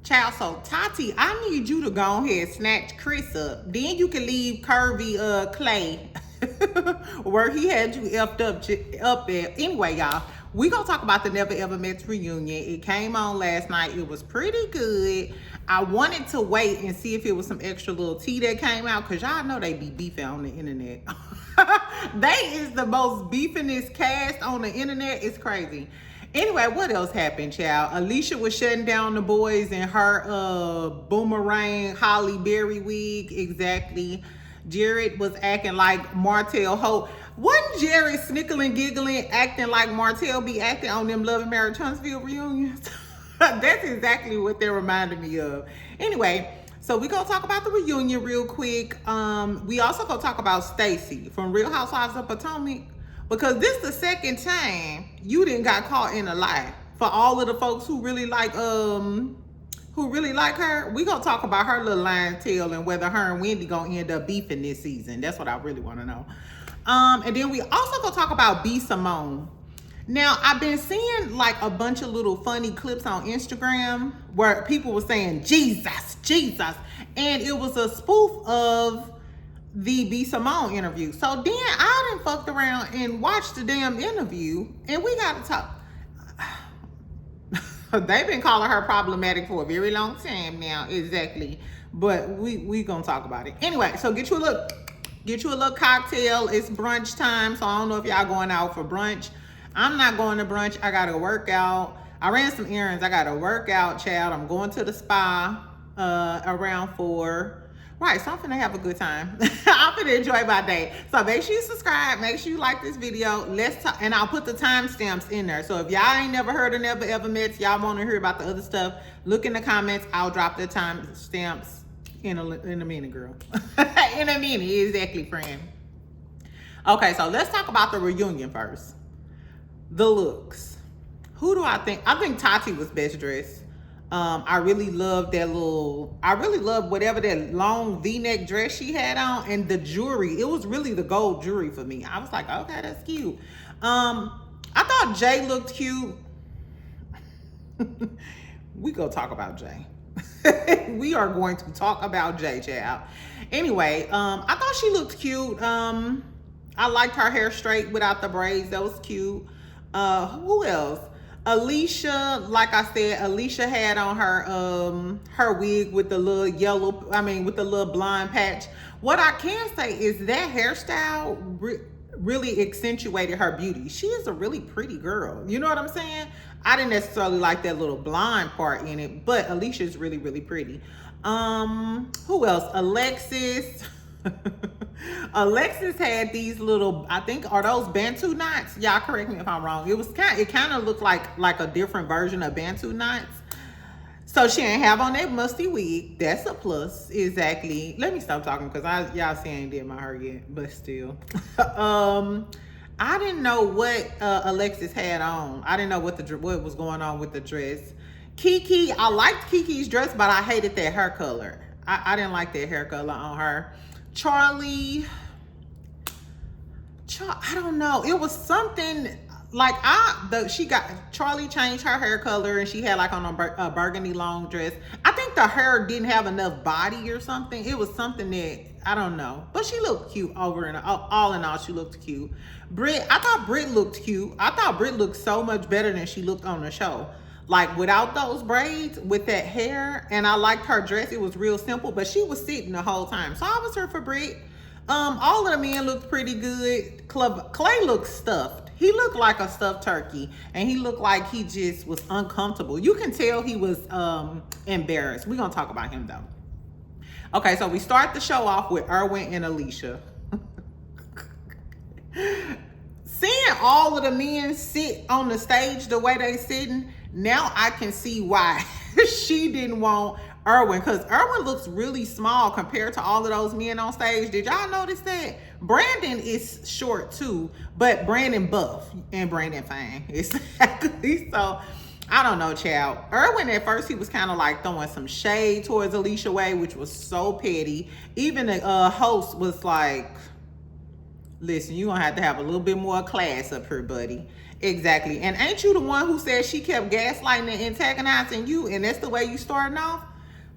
Child, so Tati, I need you to go ahead and snatch Chris up. Then you can leave curvy Clay where he had you effed up there. Anyway, y'all, we gonna talk about the Never Ever Met reunion. It came on last night. It was pretty good. I wanted to wait and see if it was some extra little tea that came out, because y'all know they be beefing on the internet. They is the most beefingest cast on the internet. It's crazy. Anyway, what else happened, child? Alicia was shutting down the boys in her boomerang Holly Berry wig. Exactly. Jared was acting like Martell Hope. Wasn't Jared snickling, giggling, acting like Martell be acting on them Love and Marriage Huntsville reunions? That's exactly what they reminded me of. Anyway, so we gonna talk about the reunion real quick. We also gonna talk about Stacy from Real Housewives of Potomac, because this the second time you didn't got caught in a lie. For all of the folks who really like her, we gonna talk about her little lying tale and whether her and Wendy gonna end up beefing this season. That's what I really want to know. And then we also gonna talk about B. Simone. Now, I've been seeing like a bunch of little funny clips on Instagram where people were saying Jesus, Jesus, and it was a spoof of the B. Simone interview. So then I done fucked around and watched the damn interview, and we gotta talk. They've been calling her problematic for a very long time now, exactly. But we gonna talk about it anyway. So get you a little cocktail. It's brunch time, so I don't know if y'all going out for brunch. I'm not going to brunch. I gotta work out. I ran some errands. I gotta work out, child. I'm going to the spa around 4. Right, so I'm finna have a good time. I'm finna enjoy my day. So make sure you subscribe. Make sure you like this video. Let's talk, and I'll put the timestamps in there. So if y'all ain't never heard of Never Ever Met, y'all want to hear about the other stuff, look in the comments. I'll drop the timestamps in a minute, girl. In a minute, exactly, friend. Okay, so let's talk about the reunion first. The looks. Who do I think? I think Tati was best dressed. I really loved whatever that long V-neck dress she had on, and the jewelry. It was really the gold jewelry for me. I was like, okay, that's cute. I thought Jay looked cute. We gonna talk about Jay. We are going to talk about Jay, child. Anyway, I thought she looked cute. I liked her hair straight without the braids. That was cute. Who else? Alicia, like I said, Alicia had on her wig with the little with the little blonde patch. What I can say is that hairstyle really accentuated her beauty. She is a really pretty girl. You know what I'm saying? I didn't necessarily like that little blonde part in it, but Alicia's really, really pretty. Who else? Alexis. Alexis had these little, I think, are those Bantu knots? Y'all correct me if I'm wrong. It kind of looked like a different version of Bantu knots. So she didn't have on that musty wig. That's a plus, exactly. Let me stop talking because y'all see I ain't did my hair yet, but still. I didn't know what Alexis had on. I didn't know what was going on with the dress. Kiki, I liked Kiki's dress, but I hated that hair color. I didn't like that hair color on her. Charlie, I don't know. It was something like Charlie changed her hair color and she had like on a burgundy long dress. I think the hair didn't have enough body or something. It was something that, I don't know. But she looked cute all in all, she looked cute. Brit, I thought Brit looked cute. I thought Brit looked so much better than she looked on the show. Like without those braids, with that hair, and I liked her dress. It was real simple, but she was sitting the whole time. So I was here for Brit. All of the men looked pretty good. Clay looked stuffed. He looked like a stuffed turkey, and he looked like he just was uncomfortable. You can tell he was embarrassed. We're gonna talk about him though. Okay, so we start the show off with Irwin and Alicia. Seeing all of the men sit on the stage the way they sitting, now I can see why she didn't want Irwin, because Irwin looks really small compared to all of those men on stage. Did y'all notice that? Brandon is short too, but Brandon buff and Brandon fine. Exactly. So I don't know, child. Irwin at first, he was kind of like throwing some shade towards Alicia Way, which was so petty. Even the host was like, listen, you're gonna have to have a little bit more class up here, buddy. Exactly. And ain't you the one who said she kept gaslighting and antagonizing you, and that's the way you starting off?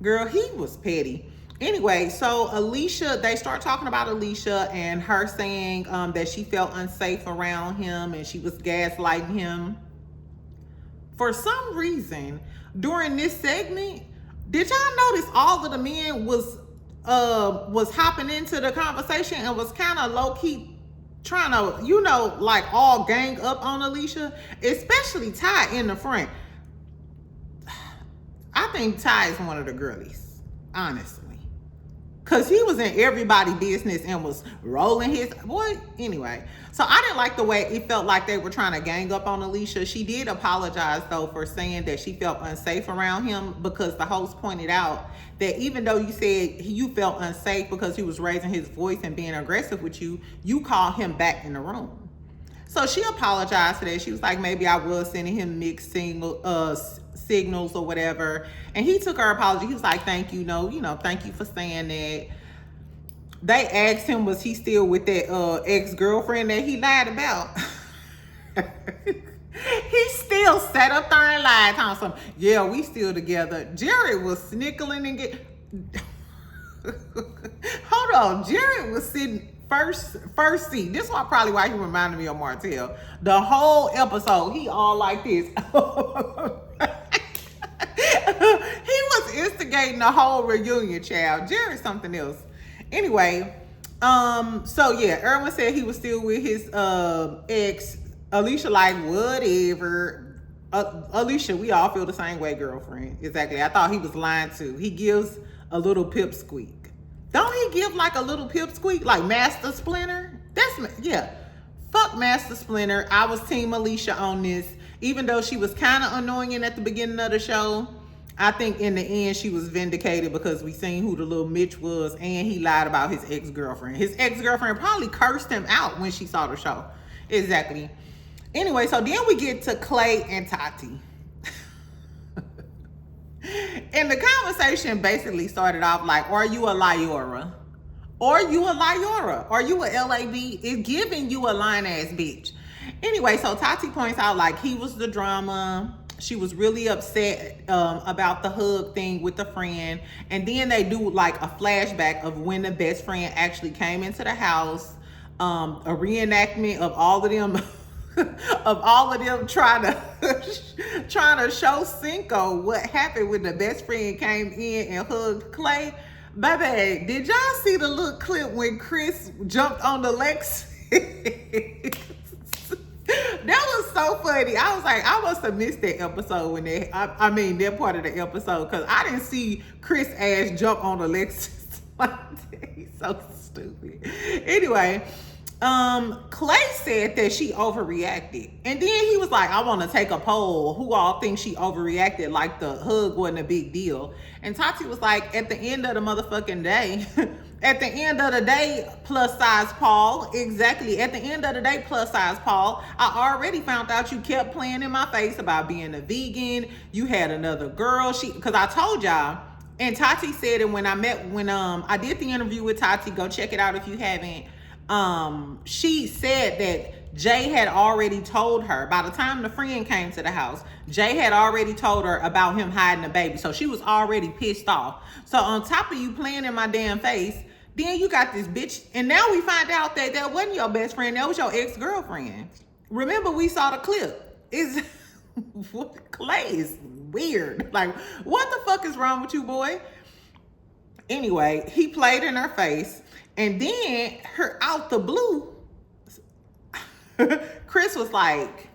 Girl, he was petty. Anyway, so Alicia, they start talking about Alicia and her saying that she felt unsafe around him and she was gaslighting him. For some reason, during this segment, did y'all notice all of the men was hopping into the conversation and was kind of low-key trying to, you know, like all gang up on Alicia, especially Tai in the front. I think Tai is one of the girlies, honestly. Because he was in everybody's business and was rolling his... Boy, anyway. So I didn't like the way it felt like they were trying to gang up on Alicia. She did apologize, though, for saying that she felt unsafe around him, because the host pointed out that even though you said you felt unsafe because he was raising his voice and being aggressive with you, you called him back in the room. So she apologized for that. She was like, maybe I was sending him mixed signals or whatever. And he took her apology. He was like, thank you. No, you know, thank you for saying that. They asked him, was he still with that ex-girlfriend that he lied about? He still sat up there and lied. Telling some, yeah, we still together. Jared was snickling and hold on. Jared was sitting first seat. This is probably why he reminded me of Martell. The whole episode, he all like this. He was instigating the whole reunion, child. Jared's something else. Anyway, so yeah, Irwin said he was still with his ex. Alicia like, whatever. Alicia, we all feel the same way, girlfriend. Exactly. I thought he was lying too. He gives a little pipsqueak. Don't he give like a little pipsqueak, like Master Splinter? Yeah. Fuck Master Splinter. I was Team Alicia on this. Even though she was kind of annoying at the beginning of the show, I think in the end she was vindicated because we seen who the little Mitch was, and he lied about his ex-girlfriend. His ex-girlfriend probably cursed him out when she saw the show. Exactly. Anyway, so then we get to Clay and Tati. And the conversation basically started off like, are you a Lyora? Are you a Lyora? Are you a LAB? It's giving you a lying-ass bitch. Anyway, so Tati points out like he was the drama. She was really upset about the hug thing with the friend. And then they do like a flashback of when the best friend actually came into the house. A reenactment of all of them trying to show Sinko what happened when the best friend came in and hugged Clay. Baby, did y'all see the little clip when Chris jumped on the Lex? That was so funny. I was like, I must have missed that episode when that part of the episode, because I didn't see Chris ass jump on Alexis. He's so stupid. Anyway, Clay said that she overreacted. And then he was like, I want to take a poll. Who all think she overreacted like the hug wasn't a big deal? And Tati was like, at the end of the motherfucking day, at the end of the day, plus size Paul. Exactly. At the end of the day, plus size Paul. I already found out you kept playing in my face about being a vegan. You had another girl. Because I told y'all, and Tati said it when I did the interview with Tati. Go check it out if you haven't. She said that Jay had already told her, by the time the friend came to the house, Jay had already told her about him hiding the baby. So she was already pissed off. So on top of you playing in my damn face, then you got this bitch. And now we find out that that wasn't your best friend. That was your ex-girlfriend. Remember, we saw the clip. Clay is weird. Like, what the fuck is wrong with you, boy? Anyway, he played in her face. And then her out the blue, Chris was like,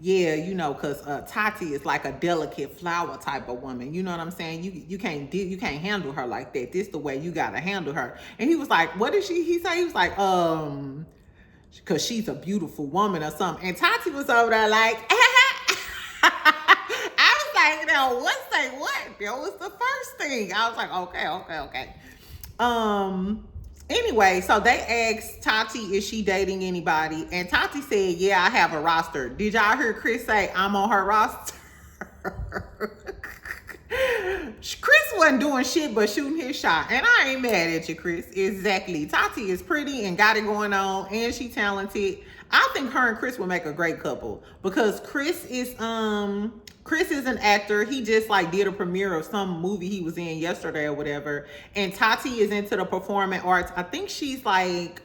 yeah, you know, because Tati is like a delicate flower type of woman. You know what I'm saying? You can't handle her like that. This the way you got to handle her. And he was like, what did he say? He was like, because she's a beautiful woman or something. And Tati was over there like, I was like, no, say what? That was the first thing. I was like, okay. Anyway, so they asked Tati, is she dating anybody? And Tati said, yeah, I have a roster. Did y'all hear Chris say, I'm on her roster? Chris wasn't doing shit but shooting his shot. And I ain't mad at you, Chris. Exactly. Tati is pretty and got it going on. And she talented. I think her and Chris would make a great couple because Chris is an actor. He just like did a premiere of some movie he was in yesterday or whatever. And Tati is into the performing arts. I think she's like,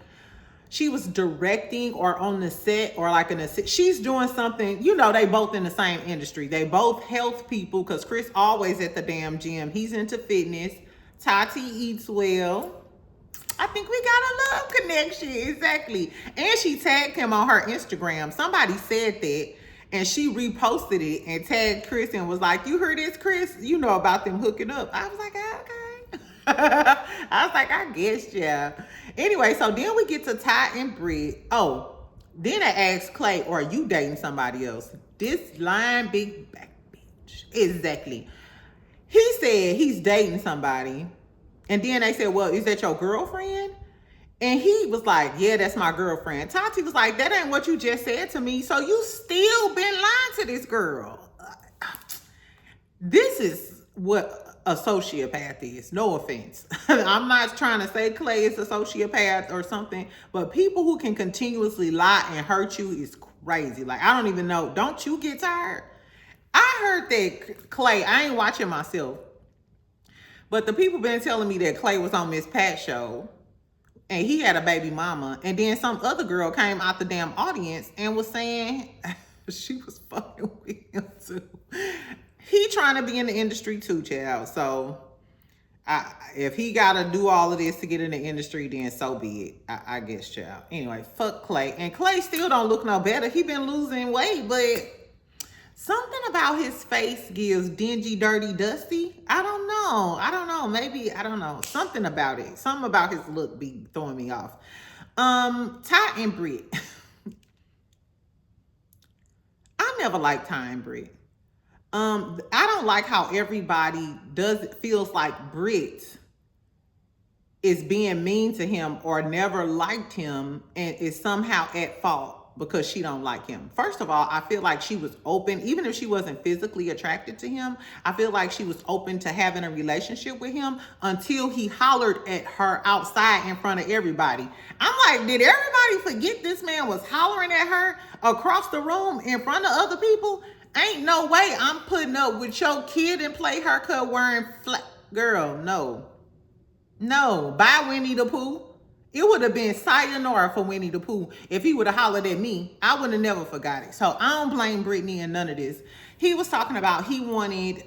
she was directing or on the set or like she's doing something, you know, they both in the same industry. They both health people because Chris always at the damn gym. He's into fitness. Tati eats well. I think we got a love connection. Exactly. And she tagged him on her Instagram. Somebody said that and she reposted it and tagged Chris and was like, you heard this, Chris? You know about them hooking up. I was like, okay. I was like, I guess, yeah. Anyway, so then we get to Tai and Brit. Oh, then I asked Clay, are you dating somebody else? This lying big back bitch. Exactly. He said he's dating somebody. And then they said, well, is that your girlfriend? And he was like, yeah, that's my girlfriend. Tati was like, that ain't what you just said to me. So you still been lying to this girl. This is what a sociopath is. No offense. I'm not trying to say Clay is a sociopath or something, but people who can continuously lie and hurt you is crazy. Like, I don't even know. Don't you get tired? I heard that Clay, I ain't watching myself, but the people been telling me that Clay was on Miss Pat's show and he had a baby mama. And then some other girl came out the damn audience and was saying she was fucking with him too. He trying to be in the industry too, child. So if he got to do all of this to get in the industry, then so be it. I guess, child. Anyway, fuck Clay. And Clay still don't look no better. He been losing weight, but something about his face gives dingy, dirty, dusty. I don't know. Maybe, I don't know. Something about it. Something about his look be throwing me off. Tai and Brit. I never liked Tai and Brit. I don't like how everybody feels like Brit is being mean to him or never liked him and is somehow at fault because she don't like him. First of all, I feel like she was open, even if she wasn't physically attracted to him, I feel like she was open to having a relationship with him until he hollered at her outside in front of everybody. I'm like, did everybody forget this man was hollering at her across the room in front of other people? Ain't no way I'm putting up with your kid and play haircut wearing girl, no. No, bye Winnie the Pooh. It would have been sayonara for Winnie the Pooh if he would have hollered at me. I would have never forgot it. So I don't blame Brittany in none of this. He was talking about he wanted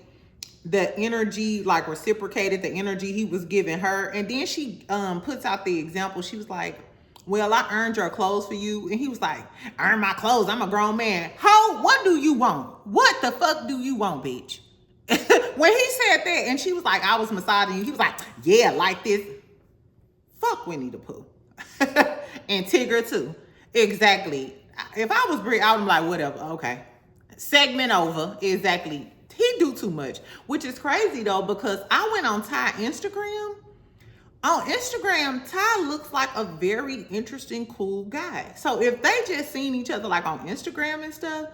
the energy, like reciprocated the energy he was giving her. And then she puts out the example. She was like, well, I earned your clothes for you. And he was like, earn my clothes. I'm a grown man. Ho, what do you want? What the fuck do you want, bitch? When he said that and she was like, I was massaging you. He was like, yeah, like this. Fuck Winnie the Pooh. And Tigger too. Exactly. If I was Brit, I would be like, whatever. Okay. Segment over. Exactly. He do too much. Which is crazy though, because I went on Tai Instagram. On Instagram, Tai looks like a very interesting, cool guy. So if they just seen each other like on Instagram and stuff,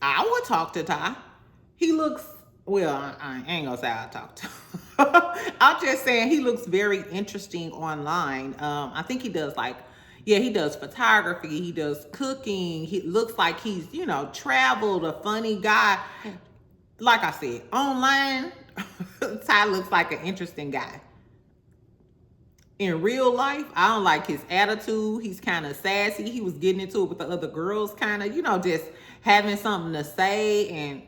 I would talk to Tai. He looks, well, I ain't gonna say I talk to him. I'm just saying he looks very interesting online. I think he does like, yeah, he does photography. He does cooking. He looks like he's, you know, traveled, a funny guy. Like I said, online, Tai looks like an interesting guy. In real life, I don't like his attitude. He's kind of sassy. He was getting into it with the other girls, kind of, you know, just having something to say. And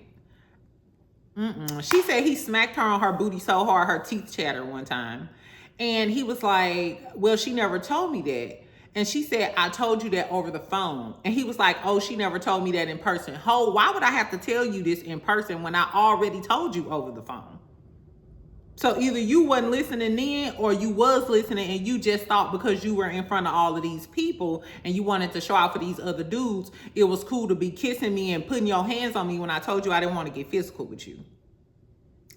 she said he smacked her on her booty so hard her teeth chattered one time. And he was like, well, she never told me that. And she said, I told you that over the phone. And he was like, oh, she never told me that in person. Ho, why would I have to tell you this in person when I already told you over the phone? So either you wasn't listening then or you was listening and you just thought because you were in front of all of these people and you wanted to show out for these other dudes, it was cool to be kissing me and putting your hands on me when I told you I didn't want to get physical with you.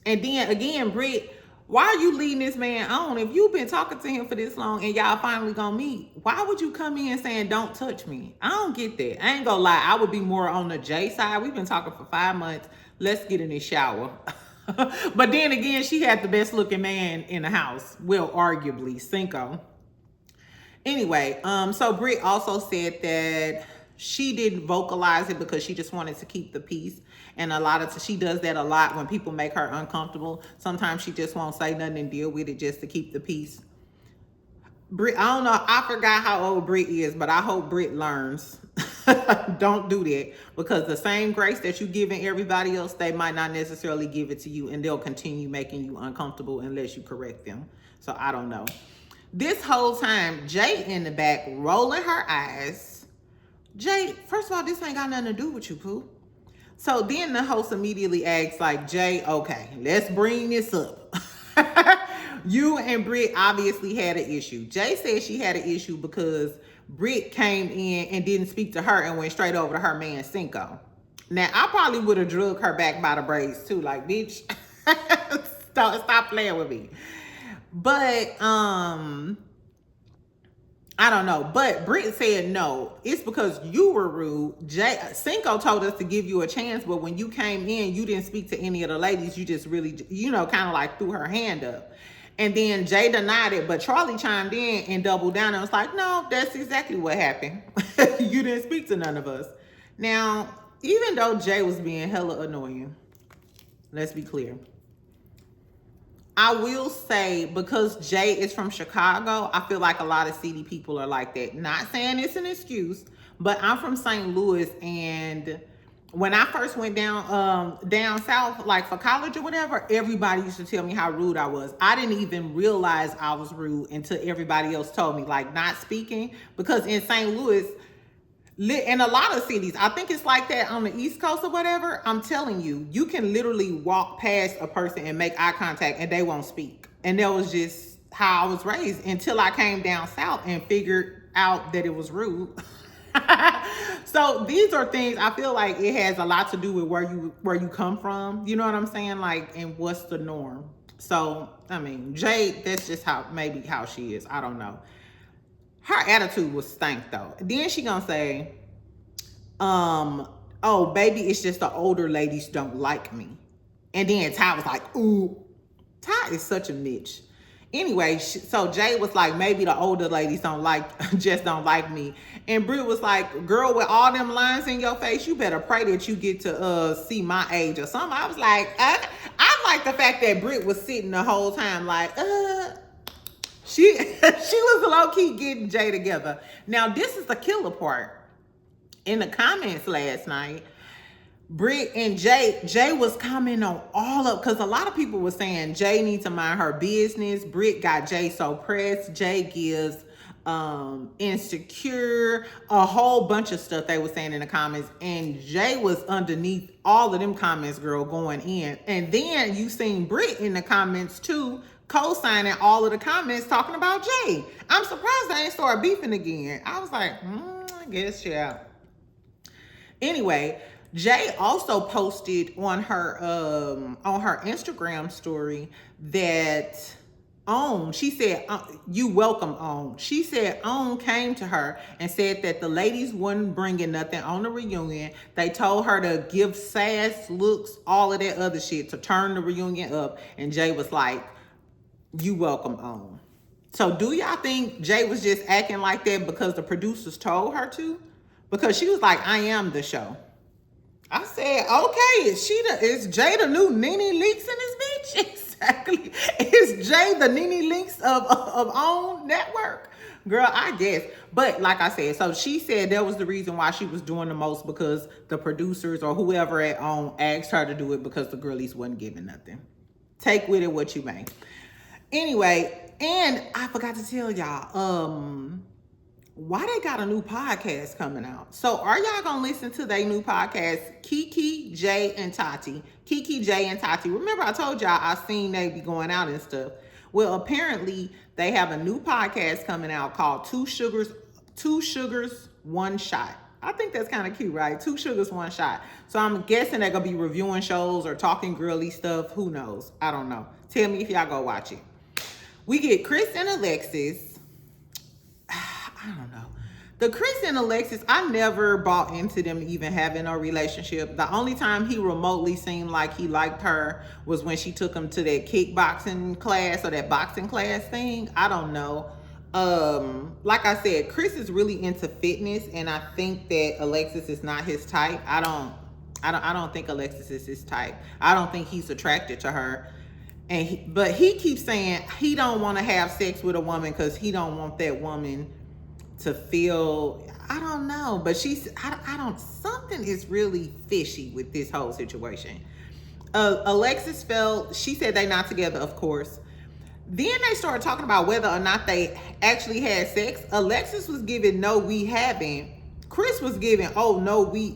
And then again, Brit, why are you leading this man on? If you've been talking to him for this long and y'all finally gonna meet, why would you come in saying, don't touch me? I don't get that. I ain't gonna lie. I would be more on the J side. We've been talking for 5 months. Let's get in this shower. But then again, she had the best looking man in the house. Well, arguably, Sinko. Anyway, so Brit also said that she didn't vocalize it because she just wanted to keep the peace. And she does that a lot when people make her uncomfortable. Sometimes she just won't say nothing and deal with it just to keep the peace. Brit, I don't know, I forgot how old Brit is, but I hope Brit learns. Don't do that, because the same grace that you giving everybody else, they might not necessarily give it to you, and they'll continue making you uncomfortable unless you correct them. So I don't know. This whole time, Jay in the back rolling her eyes. Jay, first of all, this ain't got nothing to do with you, Pooh. So then the host immediately asks, like, Jay, okay, let's bring this up. You and Brit obviously had an issue. Jay said she had an issue because Brit came in and didn't speak to her and went straight over to her man, Sinko. Now, I probably would have drugged her back by the braids too. Like, bitch, stop playing with me. But, I don't know. But Brit said, no, it's because you were rude. Sinko told us to give you a chance, but when you came in, you didn't speak to any of the ladies. You just really, kind of like threw her hand up. And then Jay denied it, but Charlie chimed in and doubled down and was like, no, that's exactly what happened. You didn't speak to none of us. Now, even though Jay was being hella annoying, let's be clear. I will say, because Jay is from Chicago, I feel like a lot of city people are like that. Not saying it's an excuse, but I'm from St. Louis, and when I first went down south, like for college or whatever, everybody used to tell me how rude I was. I didn't even realize I was rude until everybody else told me, like, not speaking. Because in St. Louis, in a lot of cities, I think it's like that on the East Coast or whatever, I'm telling you, you can literally walk past a person and make eye contact and they won't speak. And that was just how I was raised until I came down south and figured out that it was rude. So these are things, I feel like it has a lot to do with where you come from. You know what I'm saying? Like, and what's the norm? So, I mean, Jade, that's just maybe how she is. I don't know. Her attitude was stank though. Then she gonna say, oh, baby, it's just the older ladies don't like me. And then Ty was like, ooh, Ty is such a Mitch. Anyway, so Jay was like, maybe the older ladies don't like me. And Brit was like, girl, with all them lines in your face, you better pray that you get to see my age or something. I was like, I like the fact that Brit was sitting the whole time like, she was low-key getting Jay together. Now, this is the killer part. In the comments last night, Brit and Jay was commenting on all of, because a lot of people were saying Jay needs to mind her business. Brit got Jay so pressed. Jay gives insecure, a whole bunch of stuff they were saying in the comments. And Jay was underneath all of them comments, girl, going in. And then you seen Brit in the comments too, co-signing all of the comments talking about Jay. I'm surprised they ain't started beefing again. I was like, I guess, yeah. Anyway, Jay also posted on her Instagram story that she said, you welcome On. She said On came to her and said that the ladies wasn't bringing nothing on the reunion. They told her to give sass looks, all of that other shit to turn the reunion up. And Jay was like, you welcome On. So do y'all think Jay was just acting like that because the producers told her to? Because she was like, I am the show. I said, okay, is Jay the new Nene Leakes in this bitch? Exactly. Is Jay the Nene Leakes of OWN network? Girl, I guess. But like I said, so she said that was the reason why she was doing the most, because the producers or whoever at OWN asked her to do it because the girlies wasn't giving nothing. Take with it what you may. Anyway, and I forgot to tell y'all, why they got a new podcast coming out. So are y'all gonna listen to their new podcast, Kiki, Jay, and Tati? Kiki, Jay, and Tati. Remember I told y'all I seen they be going out and stuff. Well, apparently they have a new podcast coming out called Two Sugars, One Shot. I think that's kind of cute, right? Two Sugars, One Shot. So I'm guessing they're gonna be reviewing shows or talking girly stuff. Who knows? I don't know. Tell me if y'all go watch it. We get Chris and Alexis. I don't know. The Chris and Alexis, I never bought into them even having a relationship. The only time he remotely seemed like he liked her was when she took him to that kickboxing class or that boxing class thing. I don't know. Like I said, Chris is really into fitness, and I think that Alexis is not his type. I don't think Alexis is his type. I don't think he's attracted to her. But he keeps saying he don't want to have sex with a woman because he don't want that woman to feel, I don't know, but something is really fishy with this whole situation. Alexis she said they not together, of course. Then they started talking about whether or not they actually had sex. Alexis was giving, no, we haven't. Chris was giving, oh, no, we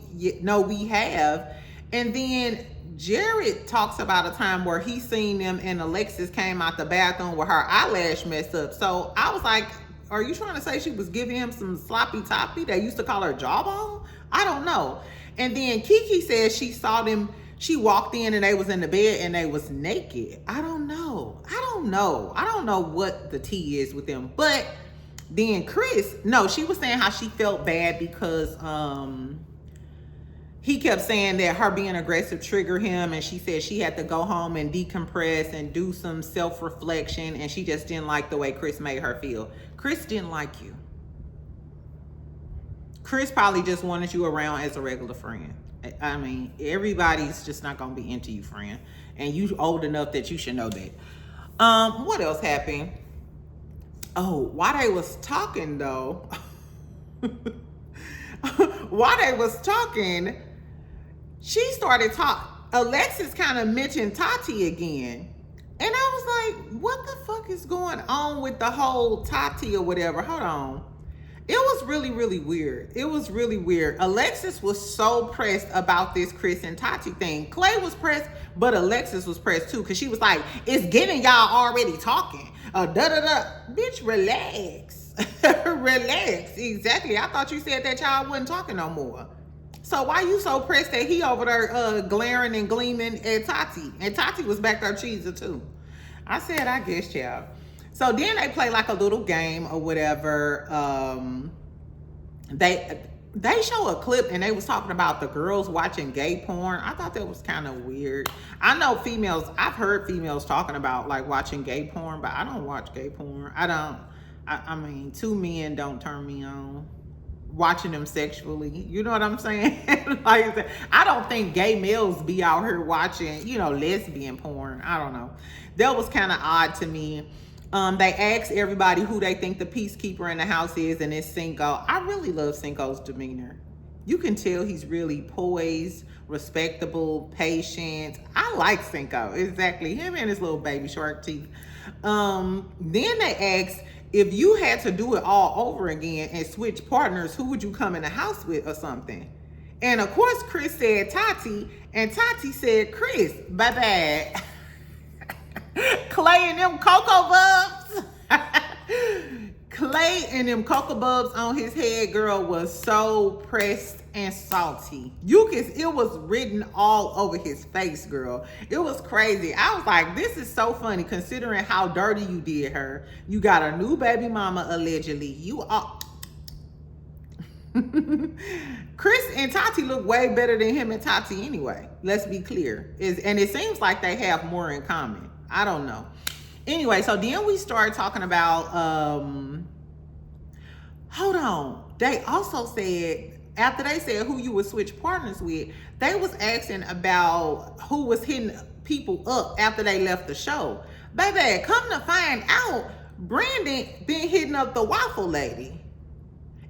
have. And then Jared talks about a time where he seen them and Alexis came out the bathroom with her eyelash messed up. So I was like, are you trying to say she was giving him some sloppy toppy? They used to call her jawbone? I don't know. And then Kiki said she saw them. She walked in and they was in the bed and they was naked. I don't know. I don't know what the tea is with them. But then she was saying how she felt bad because he kept saying that her being aggressive triggered him, and she said she had to go home and decompress and do some self-reflection, and she just didn't like the way Chris made her feel. Chris didn't like you. Chris probably just wanted you around as a regular friend. I mean, everybody's just not gonna be into you, friend. And you old enough that you should know that. What else happened? Oh, while they was talking though, she started talking. Alexis kind of mentioned Tati again. And I was like, what the fuck is going on with the whole Tati or whatever? Hold on. It was really, really weird. It was really weird. Alexis was so pressed about this Chris and Tati thing. Clay was pressed, but Alexis was pressed too, because she was like, it's getting y'all already talking. Bitch, relax. Relax. Exactly. I thought you said that y'all wasn't talking no more. So why you so pressed that he over there glaring and gleaming at Tati? And Tati was back there cheesing too. I said, I guess, y'all. So then they play like a little game or whatever. They show a clip and they was talking about the girls watching gay porn. I thought that was kind of weird. I know females, I've heard females talking about like watching gay porn, but I don't watch gay porn. I mean, two men don't turn me on. Watching them sexually, you know what I'm saying? Like I said, I don't think gay males be out here watching, lesbian porn. I don't know. That was kind of odd to me. They asked everybody who they think the peacekeeper in the house is, and it's Sinko. I really love Sinko's demeanor. You can tell he's really poised, respectable, patient. I like Sinko. Exactly. Him and his little baby shark teeth. Then they asked, if you had to do it all over again and switch partners, who would you come in the house with or something? And of course, Chris said Tati, and Tati said Chris. Bye-bye. Clay and them Cocoa Bubs. Clay and them Cocoa Bubs on his head, girl, was so pressed and salty. It was written all over his face, girl. It was crazy. I was like, this is so funny considering how dirty you did her. You got a new baby mama, allegedly. You are... Chris and Tati look way better than him and Tati anyway. Let's be clear. And it seems like they have more in common. I don't know. Anyway, so then we started talking about, hold on. They also said, after they said who you would switch partners with, they was asking about who was hitting people up after they left the show. Baby, come to find out, Brandon been hitting up the waffle lady.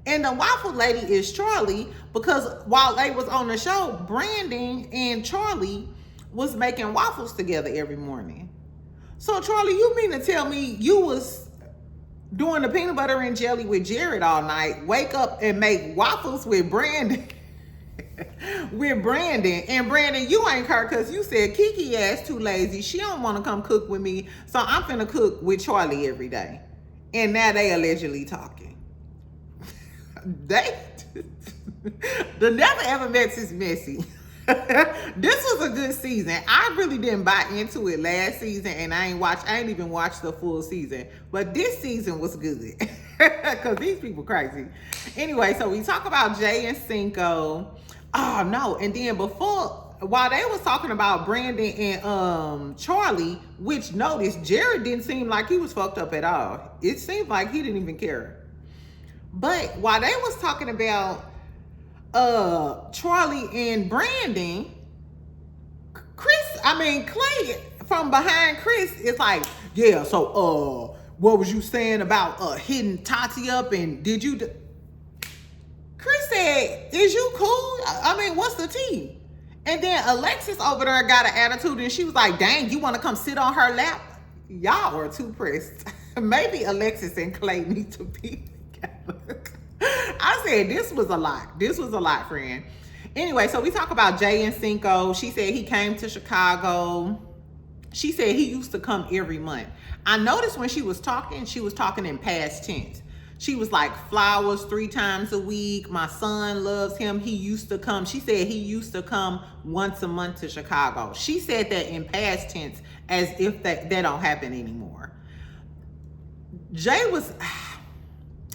And the waffle lady is Charlie, because while they was on the show, Brandon and Charlie was making waffles together every morning. So, Charlie, you mean to tell me you was doing the peanut butter and jelly with Jared all night, wake up and make waffles with Brandon? With Brandon. And Brandon, you ain't her because you said Kiki ass too lazy. She don't want to come cook with me. So I'm finna cook with Charlie every day. And now they allegedly talking. The Never Ever Met is messy. This was a good season. I really didn't buy into it last season, and I ain't even watched the full season. But this season was good. Because these people crazy. Anyway, so we talk about Jay and Sinko. Oh no, and then before while they was talking about Brandon and Charlie, which notice Jared didn't seem like he was fucked up at all. It seemed like he didn't even care. But while they was talking about Charlie and Brandon, Clay from behind Chris is like, yeah, so what was you saying about hitting Tati up, and did you Chris said, is you cool? What's the tea? And then Alexis over there got an attitude, and she was like, dang, you want to come sit on her lap? Y'all are too pressed. Maybe Alexis and Clay need to be together. I said, this was a lot. This was a lot, friend. Anyway, so we talk about Jay and Sinko. She said he came to Chicago. She said he used to come every month. I noticed when she was talking in past tense. She was like, flowers 3 times a week. My son loves him. He used to come. She said he used to come once a month to Chicago. She said that in past tense as if that don't happen anymore. Jay was,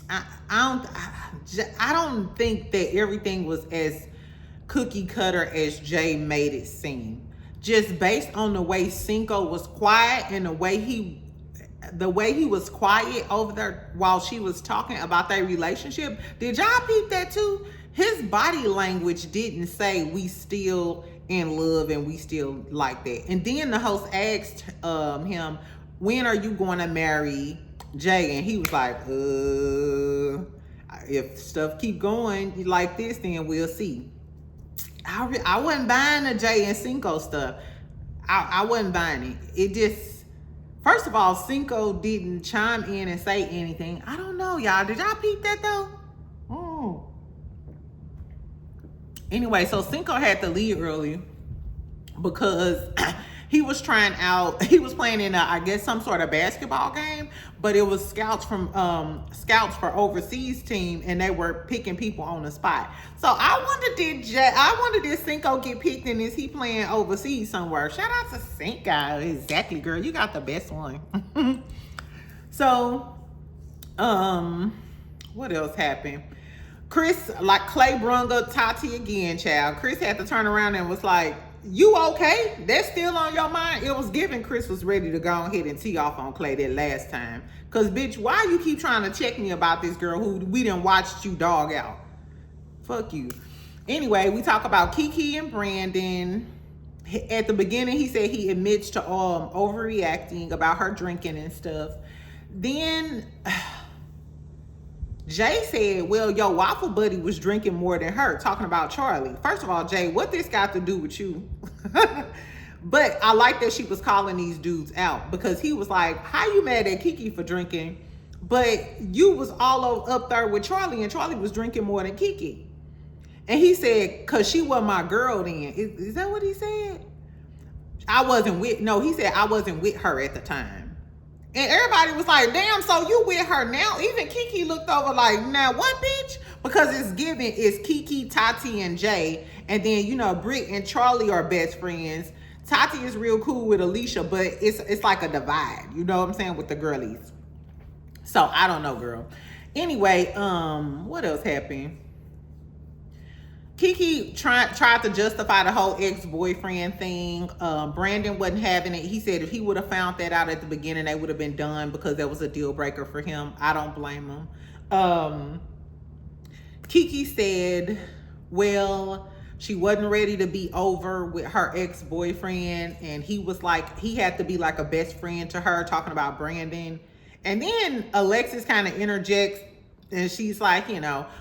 I don't think that everything was as cookie cutter as Jay made it seem. Just based on the way Sinko was quiet and the way he was quiet over there while she was talking about their relationship. Did y'all peep that too? His body language didn't say we still in love and we still like that. And then the host asked him, when are you going to marry Jay? And he was like, if stuff keep going like this, then we'll see. I wasn't buying the Jay and Sinko stuff. I wasn't buying it. It just, first of all, Sinko didn't chime in and say anything. I don't know, y'all. Did y'all peep that though? Anyway, so Sinko had to leave early because he was playing in I guess some sort of basketball game, but it was scouts for overseas team, and they were picking people on the spot. So I wonder did Sinko get picked, and is he playing overseas somewhere? Shout out to Sinko. Exactly, girl. You got the best one. So, what else happened? Chris, like Clay brung up Tati again, child. Chris had to turn around and was like, you okay? That's still on your mind? It was given Chris was ready to go ahead and tee off on Clay that last time. Cause bitch, why you keep trying to check me about this girl who we done watched you dog out? Fuck you. Anyway, we talk about Kiki and Brandon. At the beginning, he said he admits to overreacting about her drinking and stuff. Then Jay said, well, your waffle buddy was drinking more than her, talking about Charlie. First of all, Jay, what this got to do with you? But I like that she was calling these dudes out, because he was like, how you mad at Kiki for drinking, but you was all up there with Charlie, and Charlie was drinking more than Kiki? And he said, because she wasn't my girl then. Is that what he said? He said I wasn't with her at the time. And everybody was like, damn, so you with her now? Even Kiki looked over like, now what, bitch? Because it's Kiki, Tati, and Jay. And then, Brit and Charlie are best friends. Tati is real cool with Alicia, but it's like a divide. You know what I'm saying? With the girlies. So, I don't know, girl. Anyway, what else happened? Kiki tried to justify the whole ex-boyfriend thing. Brandon wasn't having it. He said if he would have found that out at the beginning, they would have been done, because that was a deal breaker for him. I don't blame him. Kiki said, well, she wasn't ready to be over with her ex-boyfriend, and he was like, he had to be like a best friend to her, talking about Brandon. And then Alexis kind of interjects, and she's like,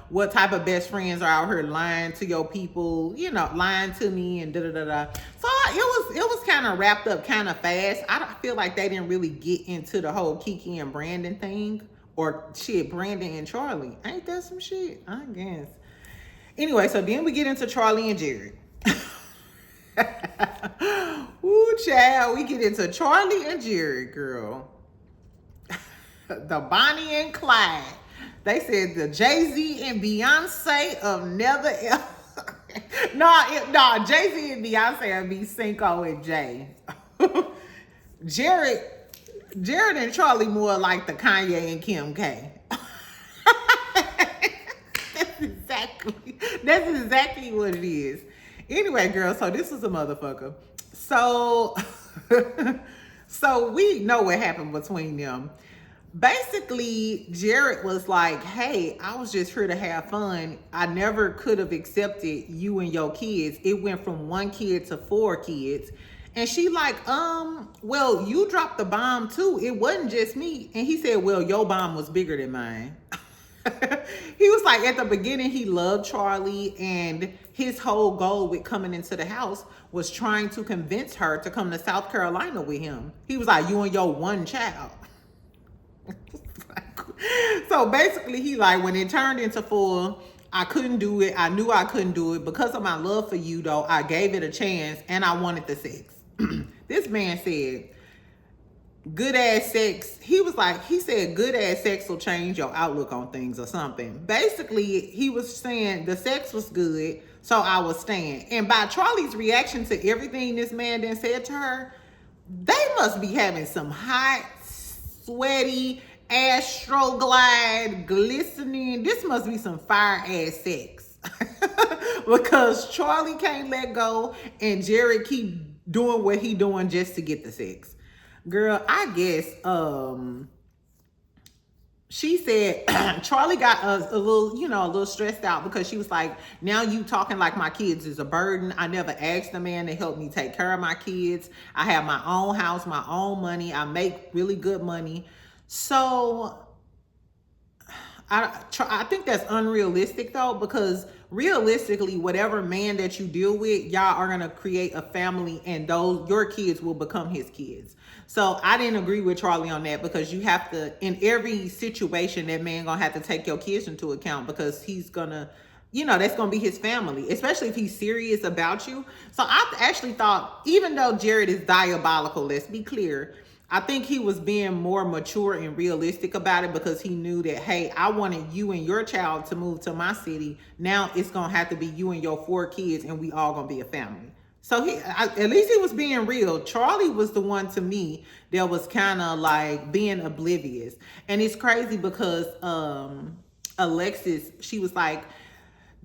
what type of best friends are out here lying to your people, lying to me and da-da-da-da. So it was kind of wrapped up kind of fast. I feel like they didn't really get into the whole Kiki and Brandon thing, or shit, Brandon and Charlie. Ain't that some shit? I guess. Anyway, so then we get into Charlie and Jared. Ooh, child, we get into Charlie and Jared, girl. The Bonnie and Clyde. They said the Jay-Z and Beyonce of never ever. No, Jay-Z and Beyonce would be Sinko and Jay. Jared and Charlie more like the Kanye and Kim K. That's exactly what it is. Anyway, girl, so this is a motherfucker. So, so we know what happened between them. Basically, Jared was like, hey, I was just here to have fun. I never could have accepted you and your kids. It went from 1 kid to 4 kids. And she like, well, you dropped the bomb too. It wasn't just me. And he said, well, your bomb was bigger than mine. He was like, at the beginning, he loved Charlie, and his whole goal with coming into the house was trying to convince her to come to South Carolina with him. He was like, you and your 1 child. So basically, he like, when it turned into 4, I couldn't do it. I knew I couldn't do it. Because of my love for you, though, I gave it a chance, and I wanted the sex. This man said, good ass sex. He said good ass sex will change your outlook on things or something. Basically, he was saying the sex was good, so I was staying. And by Charlie's reaction to everything this man then said to her, they must be having some hot, sweaty, astroglide, glistening. This must be some fire ass sex. Because Charlie can't let go, and Jared keep doing what he doing just to get the sex. Girl, I guess she said Charlie got a little stressed out because she was like, now you talking like my kids is a burden. I never asked a man to help me take care of my kids. I have my own house, my own money. I make really good money. So I think that's unrealistic though, because realistically, whatever man that you deal with, y'all are gonna create a family, and your kids will become his kids. So I didn't agree with Charlie on that, because you have to, in every situation, that man gonna have to take your kids into account, because he's gonna, that's gonna be his family, especially if he's serious about you. So I actually thought, even though Jared is diabolical, let's be clear, I think he was being more mature and realistic about it, because he knew that, hey, I wanted you and your child to move to my city. Now it's going to have to be you and your 4 kids, and we all going to be a family. So at least he was being real. Charlie was the one, to me, that was kind of like being oblivious. And it's crazy because Alexis, she was like,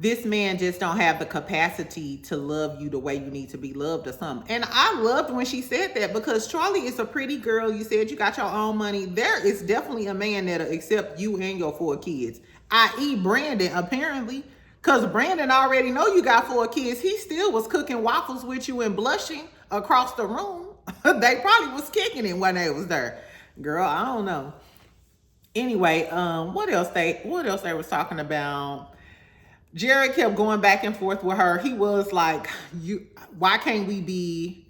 this man just don't have the capacity to love you the way you need to be loved or something. And I loved when she said that, because Charlie is a pretty girl. You said you got your own money. There is definitely a man that'll accept you and your 4 kids, i.e. Brandon, apparently. Because Brandon already know you got 4 kids. He still was cooking waffles with you and blushing across the room. They probably was kicking it when they was there. Girl, I don't know. Anyway, what else they was talking about? Jared kept going back and forth with her. He was like, why can't we be,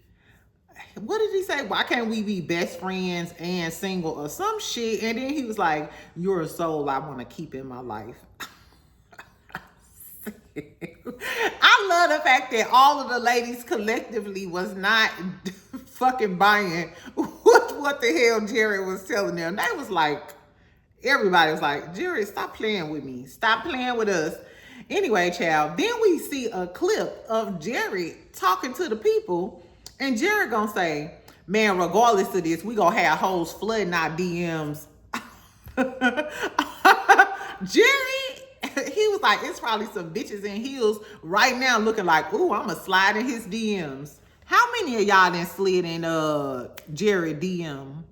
what did he say? Why can't we be best friends and single or some shit? And then he was like, you're a soul I want to keep in my life. I love the fact that all of the ladies collectively was not fucking buying what the hell Jared was telling them. They was like, everybody was like, Jared, stop playing with me. Stop playing with us. Anyway, child, then we see a clip of Jared talking to the people, and Jared gonna say, man, regardless of this, we gonna have hoes flooding our DMs. Jerry, he was like, it's probably some bitches in heels right now looking like, ooh, I'ma slide in his DMs. How many of y'all done slid in Jared DM?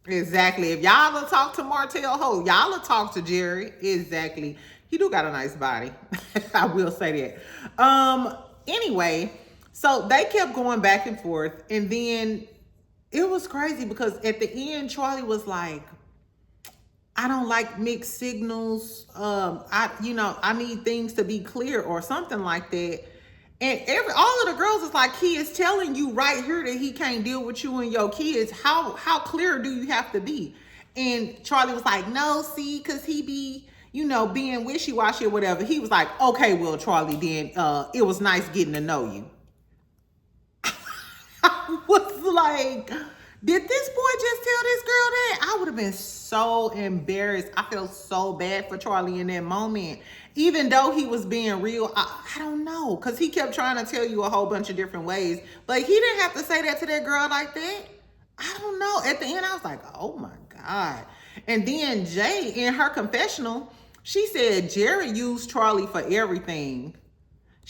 Exactly. If y'all will talk to Martell Ho, y'all will talk to Jerry. Exactly. He do got a nice body. I will say that. Anyway, so they kept going back and forth, and then it was crazy because at the end, Charlie was like, I don't like mixed signals. I need things to be clear or something like that. And all of the girls is like, he is telling you right here that he can't deal with you and your kids. How clear do you have to be? And Charlie was like, no, see, because he be, being wishy-washy or whatever. He was like, okay, well, Charlie, then it was nice getting to know you. I was like, did this boy just tell this girl that? I would have been so embarrassed. I felt so bad for Charlie in that moment. Even though he was being real, I don't know. Because he kept trying to tell you a whole bunch of different ways. But he didn't have to say that to that girl like that. I don't know. At the end, I was like, oh my God. And then Jay, in her confessional, she said Jerry used Charlie for everything.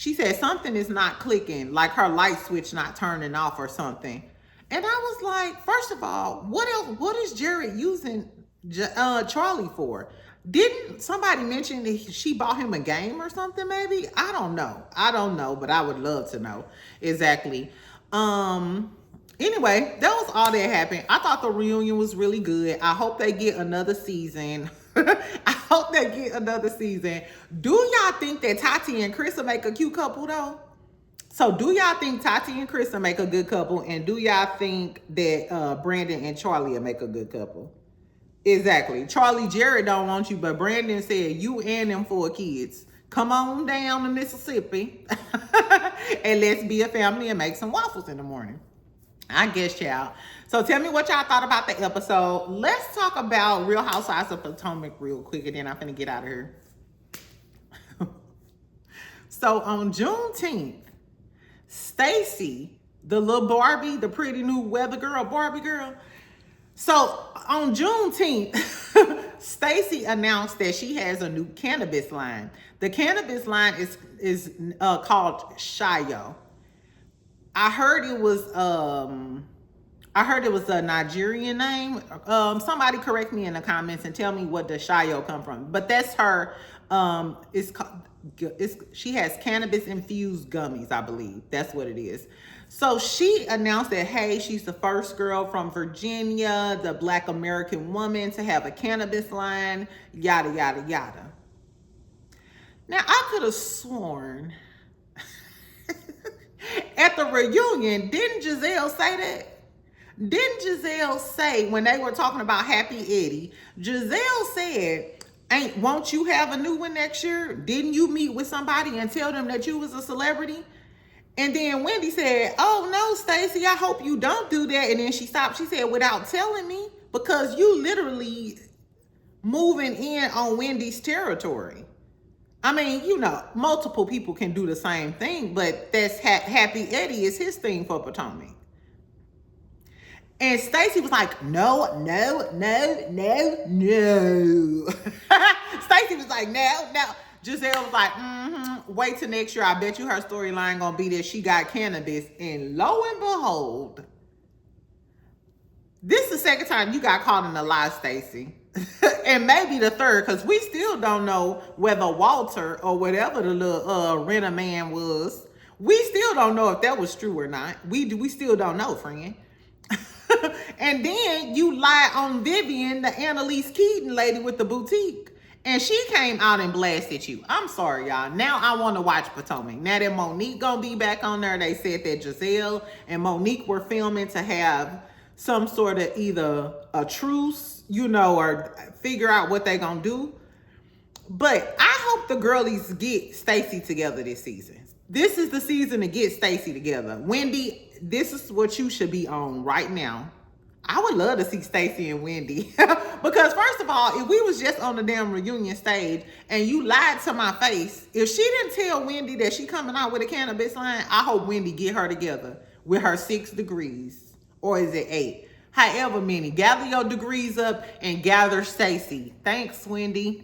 She said something is not clicking, like her light switch not turning off or something. And I was like, first of all, what else? What is Jared using Charlie for? Didn't somebody mention that she bought him a game or something? Maybe, I don't know, but I would love to know exactly. Anyway, that was all that happened. I thought the reunion was really good. I hope they get another season. I hope they get another season. Do y'all think that Tati and Chris will make a cute couple though? So do y'all think Tati and Chris will make a good couple? And do y'all think that Brandon and Charlie will make a good couple? Exactly. Charlie Jared don't want you, but Brandon said you and them 4 kids. Come on down to Mississippi and let's be a family and make some waffles in the morning. I guess, y'all. So tell me what y'all thought about the episode. Let's talk about Real Housewives of Potomac real quick, and then I'm finna get out of here. So on Juneteenth, Stacy, the little Barbie, the pretty new weather girl, Barbie girl. So on Juneteenth, Stacy announced that she has a new cannabis line. The cannabis line is called Shayo. I heard it was a Nigerian name. Somebody correct me in the comments and tell me what does Shayo come from. But that's her. She has cannabis infused gummies, I believe. That's what it is. So she announced that, hey, she's the first girl from Virginia, the Black American woman to have a cannabis line, yada, yada, yada. Now, I could have sworn at the reunion, didn't Gizelle say that? Didn't Gizelle say, when they were talking about Happy Eddie, Gizelle said, won't you have a new one next year? Didn't you meet with somebody and tell them that you was a celebrity? And then Wendy said, oh no, Stacy, I hope you don't do that. And then she stopped. She said, without telling me, because you literally moving in on Wendy's territory. I mean, you know, multiple people can do the same thing, but that's Happy Eddie is his thing for Potomac. And Stacy was like, no. Stacy was like, no. Gizelle was like, wait till next year. I bet you her storyline gonna be that she got cannabis. And lo and behold, this is the second time you got caught in a lie, Stacy. And maybe the third, because we still don't know whether Walter or whatever the little renter man was. We still don't know if that was true or not. We still don't know, friend. And then you lie on Vivian, the Annalise Keaton lady with the boutique. And she came out and blasted you. I'm sorry, y'all. Now I want to watch Potomac. Now that Monique gonna be back on there, they said that Gizelle and Monique were filming to have some sort of either a truce, you know, or figure out what they gonna do. But I hope the girlies get Stacy together this season. This is the season to get Stacy together. Wendy, this is what you should be on right now. I would love to see Stacy and Wendy. Because first of all, if we was just on the damn reunion stage and you lied to my face, if she didn't tell Wendy that she coming out with a cannabis line, I hope Wendy get her together with her 6 degrees. Or is it 8? However many. Gather your degrees up and gather Stacy. Thanks, Wendy.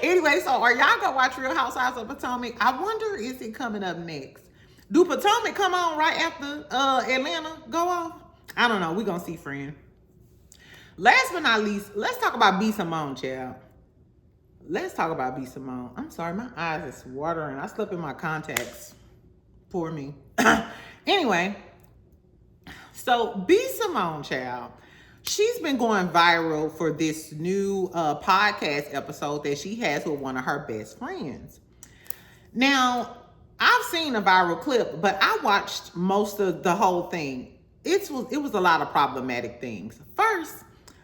Anyway, so are y'all gonna watch Real Housewives of Potomac? I wonder, is it coming up next? Do Potomac come on right after Atlanta go off? I don't know. We're going to see, friend. Last but not least, let's talk about B. Simone, child. Let's talk about B. Simone. I'm sorry. My eyes is watering. I slept in my contacts. Poor me. Anyway, so B. Simone, child, she's been going viral for this new podcast episode that she has with one of her best friends. Now, I've seen a viral clip, but I watched most of the whole thing. It was a lot of problematic things. First,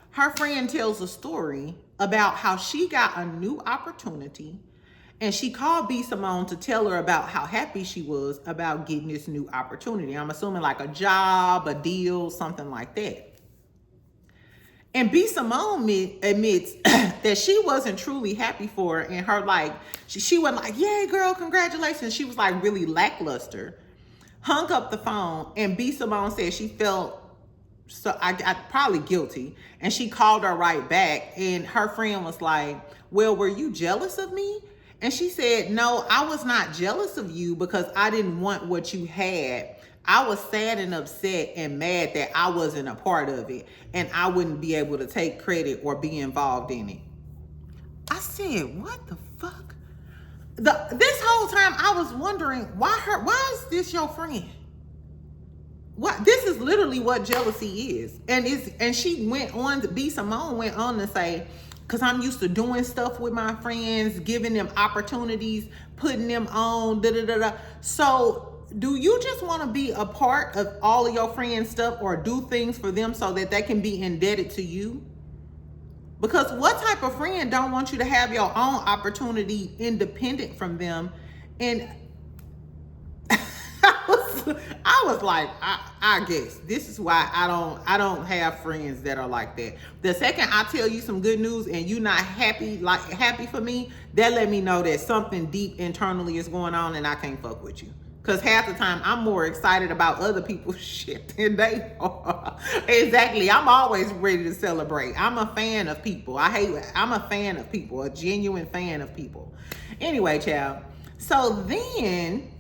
her friend tells a story about how she got a new opportunity and she called B. Simone to tell her about how happy she was about getting this new opportunity. I'm assuming like a job, a deal, something like that. And B. Simone admits that she wasn't truly happy for her, and her like, she wasn't like, yay girl, congratulations. She was like really lackluster. Hung up the phone, and B. Simone said she felt I probably guilty, and she called her right back, and her friend was like, well, were you jealous of me? And she said, no, I was not jealous of you because I didn't want what you had. I was sad and upset and mad that I wasn't a part of it and I wouldn't be able to take credit or be involved in it. I said, what the fuck? This whole time I was wondering, why is this your friend? What, this is literally what jealousy is. And she went on to Simone went on to say, because I'm used to doing stuff with my friends, giving them opportunities, putting them on, da da da da. So do you just want to be a part of all of your friends' stuff or do things for them so that they can be indebted to you? Because what type of friend don't want you to have your own opportunity independent from them? And I was like, I guess this is why I don't have friends that are like that. The second I tell you some good news and you not happy for me, that let me know that something deep internally is going on and I can't fuck with you. Because half the time I'm more excited about other people's shit than they are. Exactly. I'm always ready to celebrate. I'm a fan of people. I'm a fan of people, a genuine fan of people. Anyway, child. So then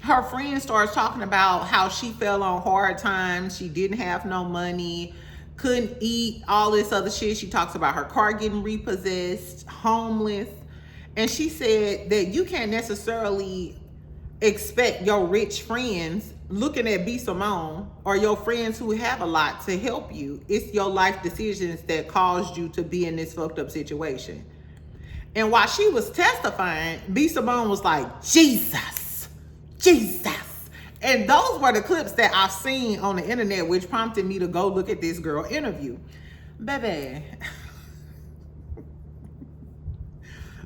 her friend starts talking about how she fell on hard times. She didn't have no money, couldn't eat, all this other shit. She talks about her car getting repossessed, homeless. And she said that you can't necessarily expect your rich friends looking at Simone or your friends who have a lot to help you. It's your life decisions that caused you to be in this fucked up situation. And while she was testifying, Simone was like, Jesus. And those were the clips that I've seen on the internet, which prompted me to go look at this girl interview. Baby,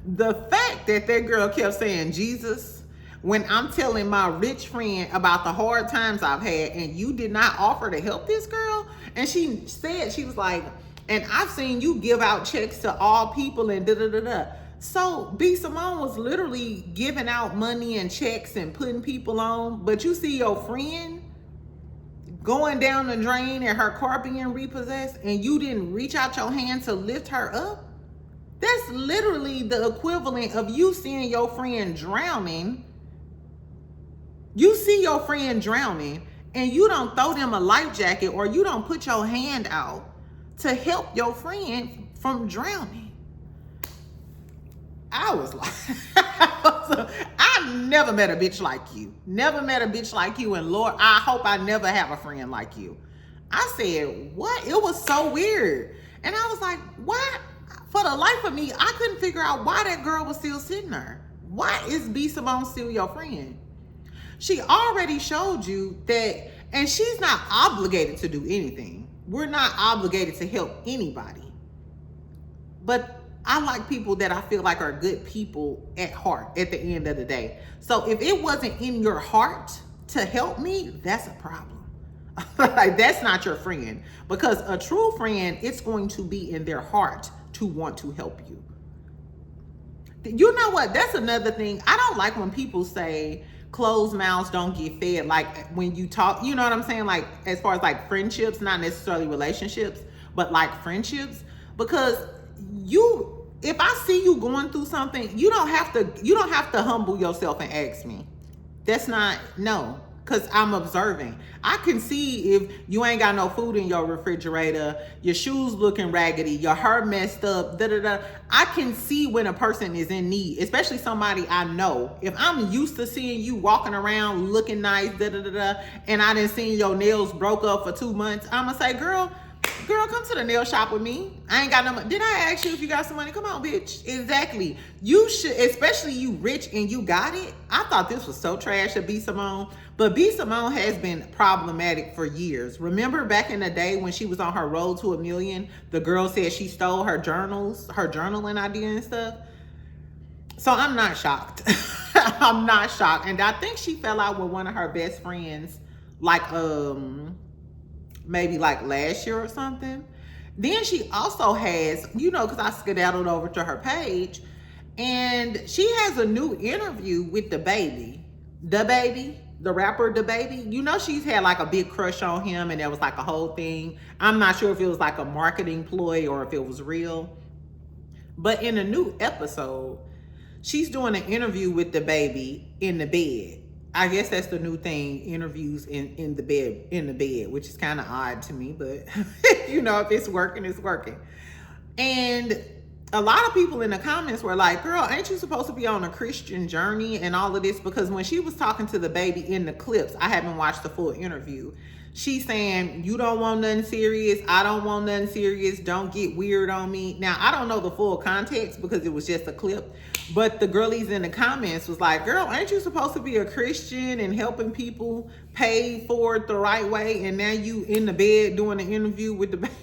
the fact that girl kept saying Jesus when I'm telling my rich friend about the hard times I've had and you did not offer to help this girl. And she said, she was like, and I've seen you give out checks to all people and da da da da. So Simone was literally giving out money and checks and putting people on, but you see your friend going down the drain and her car being repossessed and you didn't reach out your hand to lift her up? That's literally the equivalent of you seeing your friend drowning. You see your friend drowning and you don't throw them a life jacket or you don't put your hand out to help your friend from drowning. I was like, I never met a bitch like you. Never met a bitch like you. And Lord, I hope I never have a friend like you. I said, what? It was so weird. And I was like, what? For the life of me, I couldn't figure out why that girl was still sitting there. Why is Simone still your friend? She already showed you that, and she's not obligated to do anything. We're not obligated to help anybody. But I like people that I feel like are good people at heart at the end of the day. So if it wasn't in your heart to help me, that's a problem. Like, that's not your friend. Because a true friend, it's going to be in their heart to want to help you. You know what? That's another thing. I don't like when people say closed mouths don't get fed. Like when you talk, you know what I'm saying? Like as far as like friendships, not necessarily relationships, but like friendships. Because if I see you going through something, you don't have to humble yourself and ask me. That's not, no, because I'm observing. I can see if you ain't got no food in your refrigerator, your shoes looking raggedy, your hair messed up, da da da. I can see when a person is in need, especially somebody I know. If I'm used to seeing you walking around looking nice, da da da da, and I didn't see your nails broke up for 2 months, I'm gonna say, girl, come to the nail shop with me. I ain't got no money. Did I ask you if you got some money? Come on, bitch. Exactly. You should, especially you rich and you got it. I thought this was so trash to Simone, but Simone has been problematic for years. Remember back in the day when she was on her road to 1 million, the girl said she stole her journals, her journaling idea and stuff. So I'm not shocked. I'm not shocked. And I think she fell out with one of her best friends, like, maybe like last year or something. Then she also has, because I skedaddled over to her page, and she has a new interview with the baby, the rapper, the baby. She's had like a big crush on him, and there was like a whole thing. I'm not sure if it was like a marketing ploy or if it was real. But in a new episode, she's doing an interview with the baby in the bed. I guess that's the new thing, interviews in the bed, which is kind of odd to me, but you know, if it's working, it's working. And a lot of people in the comments were like, girl, ain't you supposed to be on a Christian journey and all of this? Because when she was talking to the baby in the clips, I haven't watched the full interview. She's saying, you don't want nothing serious. I don't want nothing serious. Don't get weird on me. Now, I don't know the full context because it was just a clip. But the girlies in the comments was like, girl, ain't you supposed to be a Christian and helping people pay for it the right way? And now you in the bed doing an interview with the baby.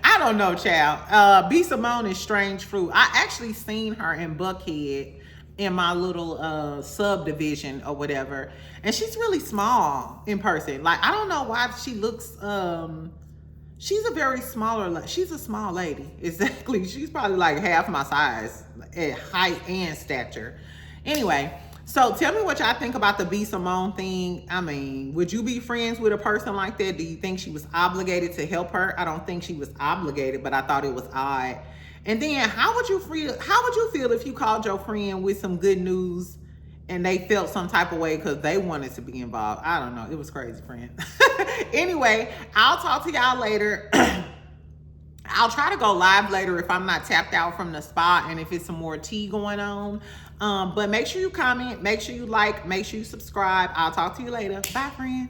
I don't know, child. B. Simone is strange fruit. I actually seen her in Buckhead in my little subdivision or whatever, and she's really small in person. Like, I don't know why she looks she's a small lady. Exactly. She's probably like half my size at height and stature. Anyway, so tell me what y'all think about the B. Simone thing. I mean, would you be friends with a person like that? Do you think she was obligated to help her? I don't think she was obligated, but I thought it was odd. And then how would you feel if you called your friend with some good news and they felt some type of way because they wanted to be involved? I don't know. It was crazy, friend. Anyway, I'll talk to y'all later. I'll try to go live later if I'm not tapped out from the spa and if it's some more tea going on. But make sure you comment, make sure you like, make sure you subscribe. I'll talk to you later. Bye, friend.